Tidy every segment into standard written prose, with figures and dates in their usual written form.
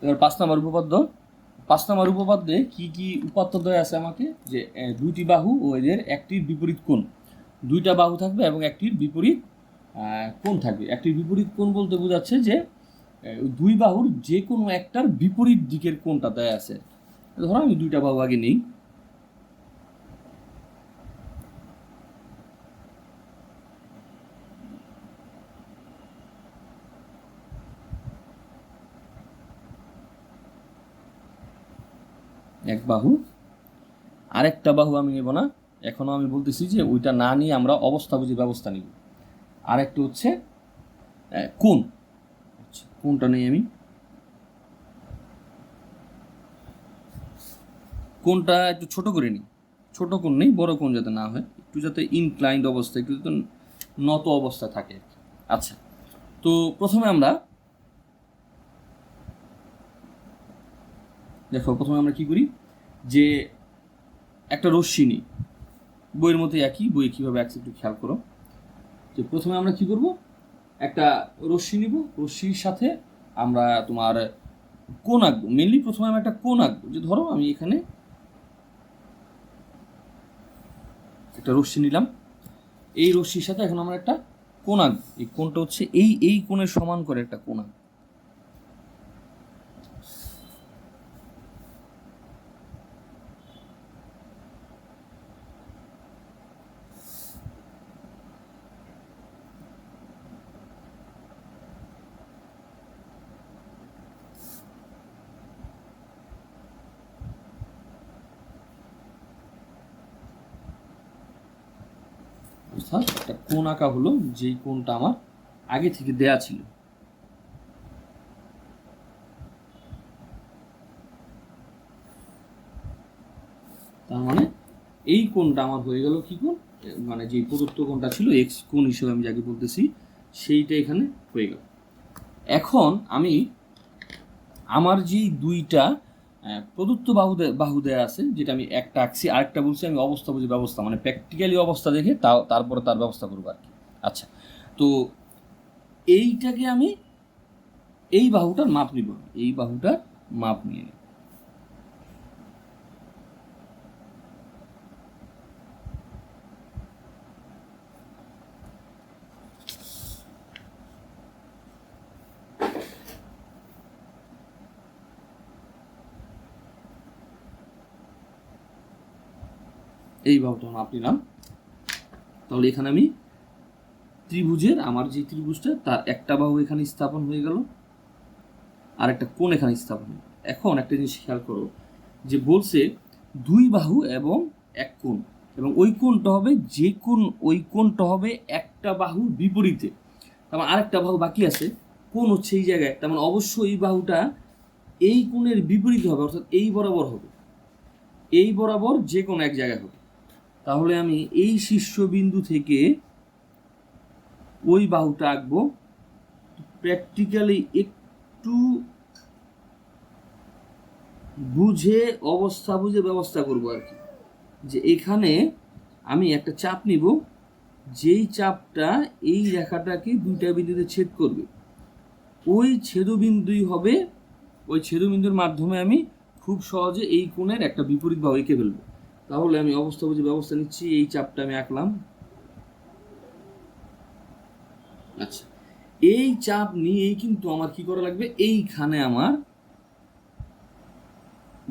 এবার 5 নম্বর উপপাদ্যে কি কি উপাত্ত দেওয়া আছে আমাকে, যে দুইটি বাহু ও এদের একটির বিপরীত কোণ, দুইটা বাহু থাকবে এবং একটির বিপরীত কোণ থাকবে। একটির বিপরীত কোণ বলতে বোঝাচ্ছে যে দুই বাহুর যে কোনো একটার বিপরীত দিকের কোণটা দেওয়া আছে। ধরো আমি দুইটা বাহু আগে নেই, এক বাহু, আরেকটা বাহু আমি নেব না, এখনো আমি বলতেছি যে ওইটা না নিয়ে আমরা অবস্থা বুঝে ব্যবস্থা নিব। আরেকটা হচ্ছে কোণ, কোণটা নেই আমি, কোণটা একটু ছোট করে নিই, ছোট কোণ নেই, বড় কোণ যাতে না হয়, একটু যাতে ইনক্লাইন্ড অবস্থা, একটু যাতে নত অবস্থা থাকে। আচ্ছা, তো প্রথমে আমরা দেখো, প্রথমে আমরা কি করি, যে একটা রশ্মি নিই, বইয়ের মধ্যে একই, বই কীভাবে আছে একটু খেয়াল করো। যে প্রথমে আমরা কি করব, একটা রশ্মি নিব, রশ্মির সাথে আমরা তোমার কোণ আঁকবো। মেনলি প্রথমে আমি একটা কোণ আঁকবো, যে ধরো আমি এখানে একটা রশ্মি নিলাম, এই রশ্মির সাথে এখন আমরা একটা কোণ আঁকবো। এই কোণটা হচ্ছে এই কোণের সমান করে একটা কোণ আঁকবো। অর্থাৎ একটা কোণ আঁকা হলো, যেই কোণটা আমার আগে থেকে দেয়া ছিল। তার মানে এই কোণটা আমার হয়ে গেল কি কোণ, মানে যে প্রদত্ত কোণটা ছিল এক্স কোণ হিসেবে আমি যাকে বলতেছি, সেইটা এখানে হয়ে গেল। এখন আমি আমার যেই দুইটা প্রদত্ত বাহু দেয়া আছে, যেটা আমি একটা আঁকছি, আরেকটা বলছি আমি অবস্থা বুঝে ব্যবস্থা, মানে প্র্যাকটিক্যালি অবস্থা দেখে তারপরে তার ব্যবস্থা করবো আর কি। আচ্ছা, তো এইটাকে আমি এই বাহুটার মাপ নিব, এই বাহুটার মাপ নিয়ে নিই। এই বাহুটার মাপ নিলাম। তাহলে এখানে আমি ত্রিভুজের, আমার যে ত্রিভুজটা তার একটা বাহু এখানে স্থাপন হয়ে গেল, আর একটা কোণ এখানে স্থাপন হয়ে গেল। এখন একটা জিনিস খেয়াল করো, যে বলছে দুই বাহু এবং এক কোণ, এবং ওই কোণটা হবে যে কোণ, ওই কোণটা হবে একটা বাহুর বিপরীতে। তার মানে আরেকটা বাহু বাকি আছে, কোণ হচ্ছে এই জায়গায়, তার মানে অবশ্যই এই বাহুটা এই কোণের বিপরীতে হবে, অর্থাৎ এই বরাবর হবে, এই বরাবর যে কোনো এক জায়গায় হবে। তাহলে আমি এই শীর্ষবিন্দু থেকে ওই বাহুটা আঁকবো। প্র্যাকটিক্যালি একটু বুঝে অবস্থা বুঝে ব্যবস্থা করবো আর কি। যে এখানে আমি একটা চাপ নিব, যেই চাপটা এই রেখাটাকে দুইটা বিন্দুতে ছেদ করবে, ওই ছেদবিন্দুই হবে, ওই ছেদবিন্দুর মাধ্যমে আমি খুব সহজে এই কোণের একটা বিপরীত বাহু এঁকে ফেলবো। তাহলে আমি অবস্থা বুঝে ব্যবস্থা নিচ্ছি, এই চাপটা আমি আঁকলাম। আচ্ছা, এই চাপ নিয়েই কিন্তু আমার কি করা লাগবে, এইখানে আমার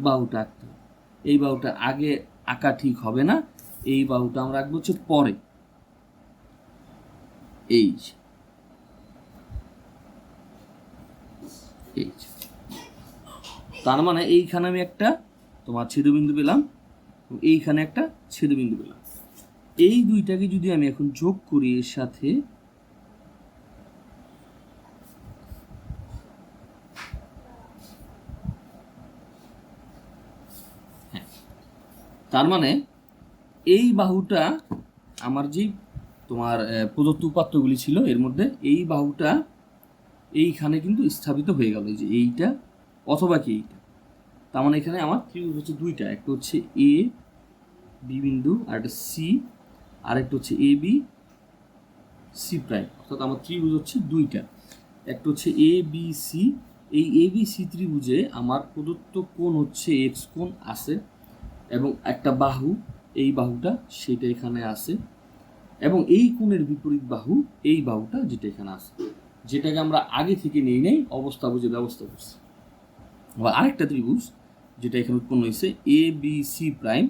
বাহুটা আঁকতে হবে। এই বাহুটা আগে আঁকা ঠিক হবে না, এই বাহুটা আমরা আঁকবো হচ্ছে পরে। এই তার মানে এইখানে আমি একটা তোমার ছেদবিন্দু পেলাম, এইখানে একটা ছেদবিন্দু পেলাম। এই দুইটাকে যদি আমি এখন যোগ করি এর সাথে, হ্যাঁ, তার মানে এই বাহুটা আমার যেই তোমার প্রদত্ত উপাত্তগুলি ছিল এর মধ্যে এই বাহুটা এইখানে কিন্তু স্থাপিত হয়ে গেল, এই যে এইটা অথবা কি এইটা। তার মানে এখানে আমার ত্রিভুজ হচ্ছে দুইটা, একটা হচ্ছে এ বি বিন্দু, আর একটা সি, আর একটা হচ্ছে এ বি সি প্রাইম। অর্থাৎ আমার ত্রিভুজ হচ্ছে দুইটা, একটা হচ্ছে এ বি সি, এই এবিসি ত্রিভুজে আমার প্রদত্ত কোণ হচ্ছে এক্স কোণ আছে, এবং একটা বাহু, এই বাহুটা সেটা এখানে আছে, এবং এই কোণের বিপরীত বাহু এই বাহুটা যেটা এখানে আছে, যেটাকে আমরা আগে থেকে নেই অবস্থা বুঝে ব্যবস্থা করছি। আবার আরেকটা ত্রিভুজ যেটা এখানে উৎপন্ন হয়েছে এ বি সি প্রাইম,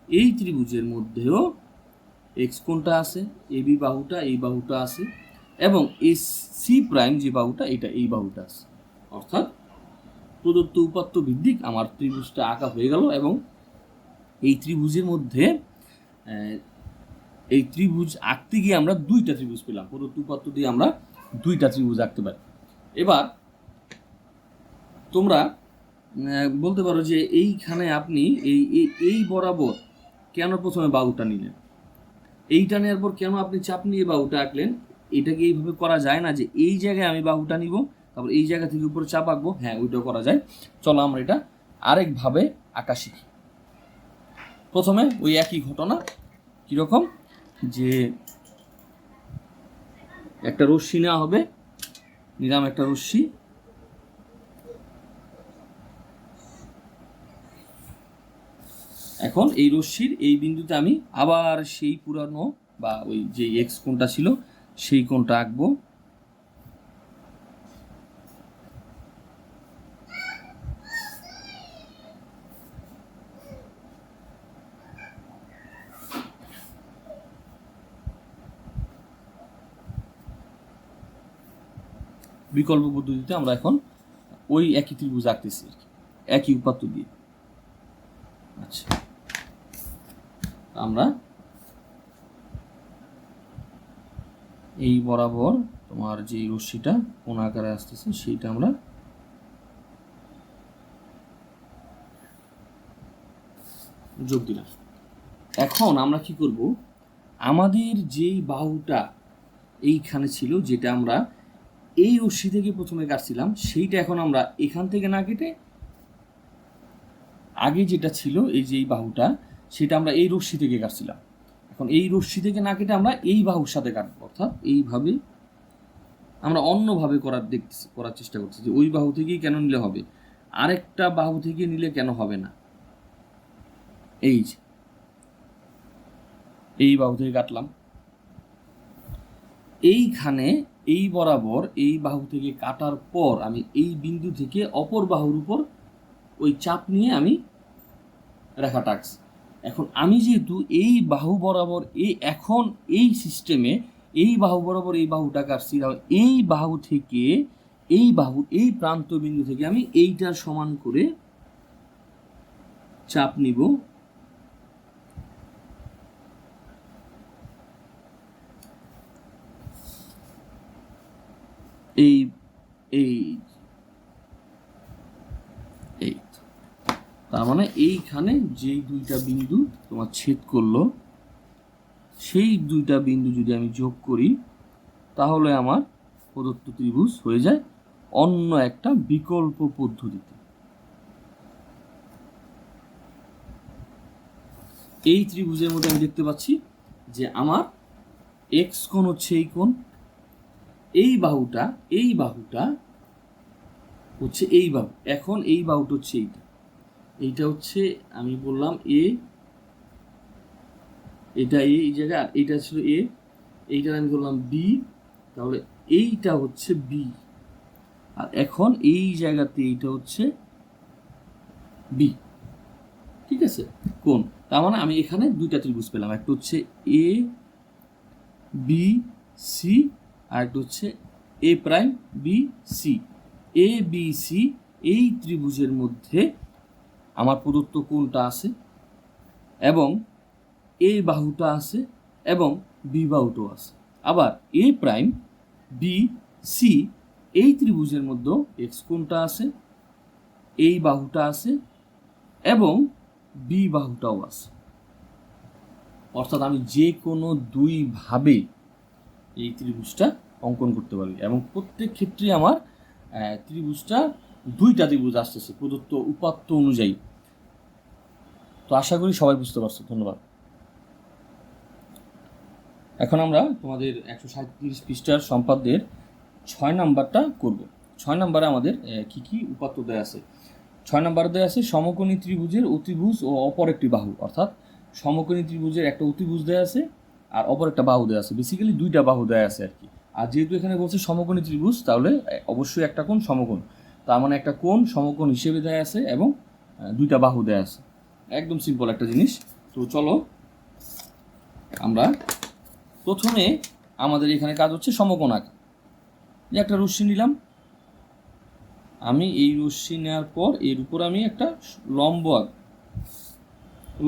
এই ত্রিভুজের মধ্যেও এক্স কোণটা আছে, এ বি বাহুটা এই বাহুটা আছে, এবং এ সি প্রাইম যে বাহুটা এটা এই বাহুটা আছে। অর্থাৎ প্রদত্ত উপাত্ত ভিত্তিক আমার ত্রিভুজটা আঁকা হয়ে গেল, এবং এই ত্রিভুজের মধ্যে এই ত্রিভুজ আঁকতে গিয়ে আমরা দুইটা ত্রিভুজ পেলাম। প্রদত্ত উপাত্ত দিয়ে আমরা দুইটা ত্রিভুজ আঁকতে পারি। এবার তোমরা বলতে পারো যে এইখানে আপনি এই বরাবর কেন প্রথমে বাহুটা নিলেন, এইটা নেওয়ার পর কেন আপনি চাপ নিয়ে বাহুটা আঁকলেন? এটাকে এইভাবে করা যায় না যে এই জায়গায় আমি বাহুটা নিব, তারপর এই জায়গা থেকে উপরে চাপ আঁকবো। হ্যাঁ, ওইটাও করা যায়। চলো আমরা এটা আরেকভাবে আঁকা শিখি। প্রথমে ওই একই ঘটনা, কীরকম, যে একটা রশ্মি নেওয়া হবে, নিলাম একটা রশ্মি, এখন এই রশ্মির এই বিন্দুতে আমি আবার সেই পুরানো বা ওই যে এক্স কোণটা ছিল সেই কোণটা আঁকবো। বিকল্প পদ্ধতিতে আমরা এখন ওই একই ত্রিভুজ আঁকতেছি একই উপাত্ত দিয়ে। আচ্ছা, আমরা এই বরাবর তোমার যে রশ্মিটা কোণ আকারে আসতেছে সেইটা আমরা যোগ দিলাম। এখন আমরা কি করব, আমাদের যেই বাহুটা এইখানে ছিল, যেটা আমরা এই রশ্মি থেকে প্রথমে কাটছিলাম, সেইটা এখন আমরা এখান থেকে না কেটে আগে যেটা ছিল এই যে এই বাহুটা, সেটা আমরা এই রশ্মি থেকে কাটছিলাম। এখন এই রশ্মি থেকে না কেটে আমরা এই বাহুর সাথে কাটবো। অর্থাৎ এইভাবে আমরা অন্যভাবে করার চেষ্টা করছি, যে ওই বাহু থেকেই কেন নিলে হবে, আরেকটা বাহু থেকে নিলে কেন হবে না। এই বাহু থেকে কাটলাম, এইখানে এই বরাবর এই বাহু থেকে কাটার পর আমি এই বিন্দু থেকে অপর বাহুর উপর ওই চাপ নিয়ে আমি রেখা টাকছি। এখন আমি যেহেতু এই বাহু বরাবর এখন এই সিস্টেমে এই বাহু বরাবর এই বাহুটা কাটছি, এই বাহু থেকে এই বাহু এই প্রান্ত বিন্দু থেকে আমি এইটার সমান করে চাপ নিব, এই এই এই তার মানে এইখানে যেই দুইটা বিন্দু তোমার ছেদ করলো, সেই দুইটা বিন্দু যদি আমি যোগ করি তাহলে আমার প্রদত্ত ত্রিভুজ হয়ে যায় অন্য একটা বিকল্প পদ্ধতিতে। এই ত্রিভুজের মধ্যে আমি দেখতে পাচ্ছি যে আমার এক্স কোণ হচ্ছে এই কোণ, এই বাহুটা হচ্ছে এই বাহু, এখন এই বাহুটা হচ্ছে এইটা হচ্ছে আমি বললাম এ, এটা এই জায়গায়, এইটা ছিল এ, এইটা আমি বললাম বি, তাহলে এইটা হচ্ছে বি, আর এখন এই জায়গাতে এইটা হচ্ছে বি। ঠিক আছে, কোণ, তার মানে আমি এখানে দুইটা ত্রিভুজ পেলাম, একটা হচ্ছে এ বি সি, আর একটা হচ্ছে এ prime B C. A B C এই ত্রিভুজের মধ্যে আমার প্রদত্ত কোণটা আছে, এবং এ বাহুটা আছে, এবং বি বাহুটাও আছে। আবার এ প্রাইম বি সি এই ত্রিভুজের মধ্যে এক্স কোণটা আছে, এই বাহুটা আছে, এবং বি বাহুটাও আছে। অর্থাৎ আমি যে কোনো দুইভাবে এই ত্রিভুজটা অঙ্কন করতে পারি, এবং প্রত্যেক ক্ষেত্রে আমার ত্রিভুজটা দুইটা ত্রিভুজ আসতেছে প্রদত্ত উপাত্ত অনুযায়ী। তো আশা করি সবাই বুঝতে পারছো। ধন্যবাদ। এখন আমরা তোমাদের 137 পৃষ্ঠার সম্পাদ্যের 6 নাম্বারটা করব। 6 নম্বরে আমাদের কি কি উপাত্ত দেয়া আছে। 6 নম্বরে দেয়া আছে সমকোণী ত্রিভুজের অতিভুজ ও অপর একটি বাহু, অর্থাৎ সমকোণী ত্রিভুজের একটা অতিভুজ দেয়া আছে আর অপর একটা বাহু দেয়া আছে, বেসিক্যালি দুইটা বাহু দেয়া আছে আর কি। আর যেহেতু এখানে বলছে সমকোণী ত্রিভুজ, তাহলে অবশ্যই একটা কোণ সমকোণ, তার মানে একটা কোণ সমকোণ হিসেবে দেয়া আছে এবং দুইটা বাহু দেয়া আছে। একদম সিম্পল একটা জিনিস। তো চলো আমরা প্রথমে আমাদের এখানে কাজ হচ্ছে সমকোণ আঁকা। যে একটা রশ্মি নিলাম, আমি এই রশ্মি নেওয়ার পর এর উপর আমি একটা লম্ব আঁক।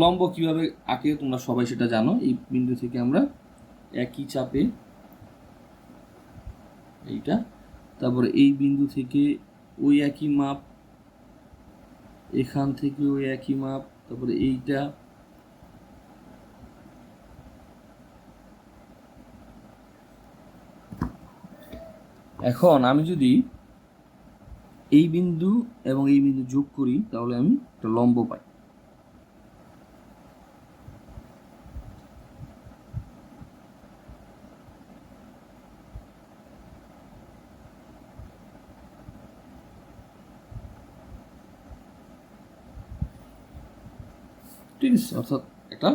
লম্ব কীভাবে আঁকে তোমরা সবাই সেটা জানো। এই বিন্দু থেকে আমরা একই চাপে এইটা, তারপরে এই বিন্দু থেকে ওই একই মাপ, এখান থেকে ওই একই মাপ, তারপরে এইটা, এখন আমি যদি এই বিন্দু এবং এই বিন্দু যোগ করি তাহলে আমি একটা লম্ব পাই। ঠিক আছে, অর্থাৎ একটা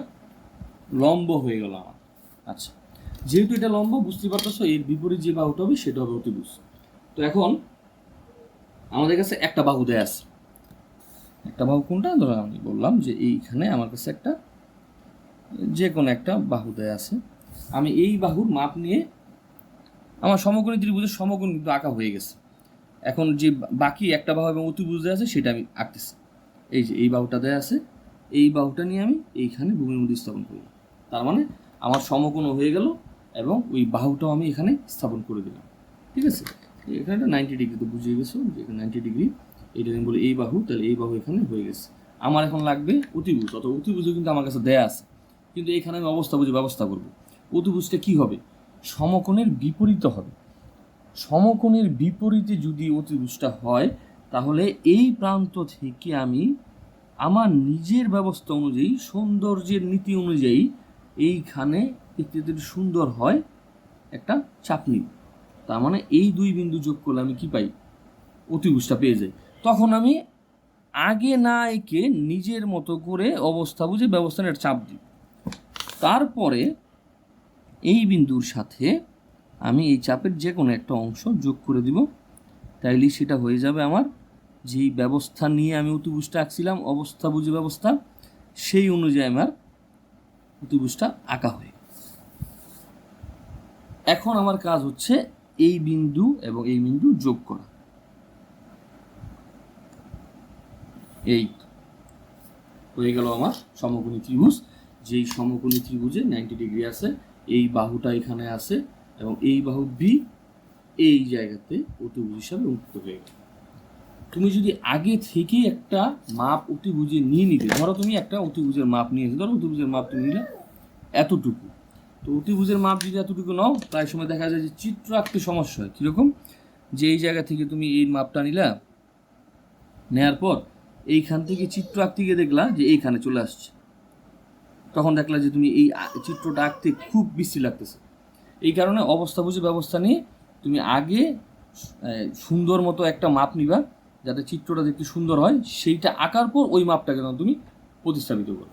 লম্ব হয়ে গেল আমার। আচ্ছা, যেহেতু এটা লম্ব, বুঝতে পারতেছো এর বিপরীত যে বাহুটা হবে সেটা হবে অতিভুজ। তো এখন আমাদের কাছে একটা বাহু দেয়া আছে। একটা বাহু কোনটা? ধরো আমি বললাম যে এইখানে আমার কাছে একটা যে কোনো একটা বাহু দেয়া আছে। আমি এই বাহুর মাপ নিয়ে আমার সমকোণী ত্রিভুজের সমকোণ কিন্তু আঁকা হয়ে গেছে। এখন যে বাকি একটা বাহু এবং অতিভুজ দেওয়া আছে সেটা আমি আঁকতেছি। এই যে এই বাহুটা দেওয়া আছে, এই বাহুটা নিয়ে আমি এইখানে ভূমির মধ্যে স্থাপন করি। তার মানে আমার সমকোণও হয়ে গেল এবং ওই বাহুটাও আমি এখানে স্থাপন করে দিলাম। ঠিক আছে, এখানে 90 ডিগ্রি তো বুঝিয়ে গেছো যে এখানে 90 ডিগ্রি। এইটা আমি বলি এই বাহু, তাহলে এই বাহু এখানে হয়ে গেছে। আমার এখন লাগবে অতিভুজ, অথবা অতিভুজও কিন্তু আমার কাছে দেয়া আছে, কিন্তু এখানে আমি অবস্থা বুঝে ব্যবস্থা করব। অতিভুজটা কি হবে? সমকোণের বিপরীত হবে। সমকোণের বিপরীতে যদি অতিভুজটা হয় তাহলে এই প্রান্ত থেকে আমি আমার নিজের ব্যবস্থা অনুযায়ী, সৌন্দর্যের নীতি অনুযায়ী এইখানে দেখতে যদি সুন্দর হয় একটা চাপ নিব। তার মানে এই দুই বিন্দু যোগ করলে আমি কি পাই? অতিভুজটা পেয়ে যাই। তখন আমি আগে না এঁকে নিজের মতো করে অবস্থা বুঝে ব্যবস্থা নিয়ে চাপ দিই। তারপরে এই বিন্দুর সাথে আমি এই চাপের যে কোনো একটা অংশ যোগ করে দিব, তাইলেই সেটা হয়ে যাবে আমার যেই ব্যবস্থা নিয়ে আমি অতিভুজটা আঁকছিলাম, অবস্থা বুঝে ব্যবস্থা, সেই অনুযায়ী আমার অতিভুজটা আঁকা হয়ে। এখন আমার কাজ হচ্ছে এই বিন্দু এবং এই বিন্দু যোগ করা। এই হয়ে গেল আমার সমকোণী ত্রিভুজ। যেই সমকোণী ত্রিভুজে 90 ডিগ্রি আছে, এই বাহুটা এখানে আছে এবং এই বাহু বি এই জায়গাতে অতিভুজ হিসাবে উন্নীত হয়ে গেল। তুমি যদি আগে থেকে একটা মাপ অতিভুজে নিয়ে নিতে, ধরো তুমি একটা অতিভুজের মাপ নিয়েছো, ধরো অতিভুজের মাপ তুমি নিলে এতটুকু, তো অতিভুজের মাপ যদি এতটুকু নাও, প্রায় সময় দেখা যায় যে চিত্র আঁকতে সমস্যা হয়। কীরকম? যে এই জায়গা থেকে তুমি এই মাপটা নিলা, নেয়ার পর এইখান থেকে চিত্র আঁকতে গিয়ে দেখলা যে এইখানে চলে আসছে, তখন দেখলা যে তুমি এই চিত্রটা আঁকতে খুব বিশ্রী লাগতেছে। এই কারণে অবস্থা বুঝে ব্যবস্থা নিয়ে তুমি আগে সুন্দর মতো একটা মাপ নিবা, যাতে চিত্রটা দেখতে সুন্দর হয়। সেইটা আঁকার পর ওই মাপটাকে তুমি প্রতিস্থাপিত করো।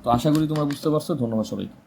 তো আশা করি তোমরা বুঝতে পারছো। ধন্যবাদ সবাইকে।